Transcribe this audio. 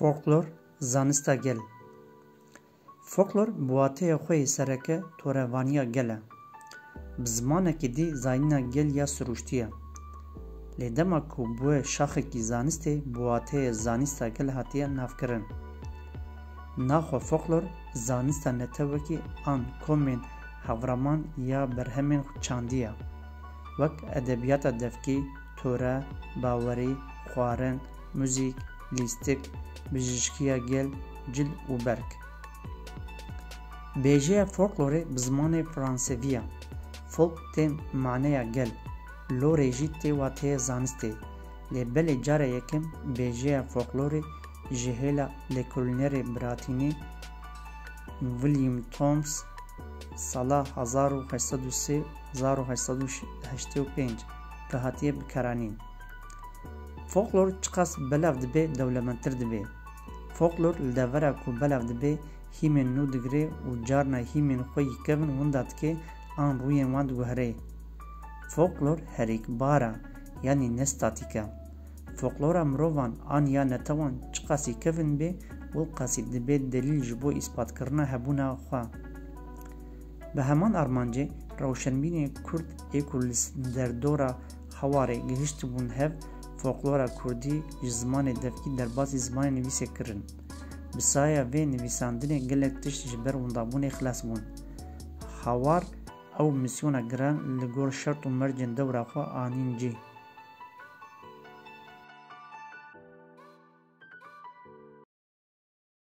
فولکلور زانستا گل فولکلور بواته‌ی خوی سرکه توروانیا گله بزمانه دی زاینا گل یا سروشتیه لیدما کو بو شاخکی زانسته بواته‌ی زانستا گل هاتیه نافکرن ناخو فولکلور زانستا نتوکی آن کومن هاورامان یا برهمن چاندیه وک ادبیات دفکی توره باوری خوارن موزیک لیستیک بجشکیا گل جل و برگ بیجه فولکلور بزمان فرانسویه فولک تیم معنی گل لو ریجیت تی و تی زانسته لبل جاره یکم بیجه فولکلور جهیلا لکولنر براتینی ویلیام تومس سالا 1803 1885 که هاتیه بکرانین فولکلور چقاس بلاف دبی دولمنتر دبی فولکلور لدورا کو بلاف دبی هیمن نو دگری و جارنا هیمن خوی کبن ونداد که آن روی واند گوهره فولکلور هریک بارا یعنی نستاتیکا فولکلورا مروان آن یا نتوان چقاسی کبن بی والقاسی دبی دلیل جبو اثبات کرنا هبونا خواه به همان ارمانجه روشنبین کرد ایکولس در دورا حواره گهشت بون هف فولکلورا کردی زمان دفکی در بازی زمان نویسه کرن بسایه و نویساندن گلک تشت جبر وندابون اخلاص بون حوار او مسیون گران لگور شرط و مرجن دورا خواه آنین جی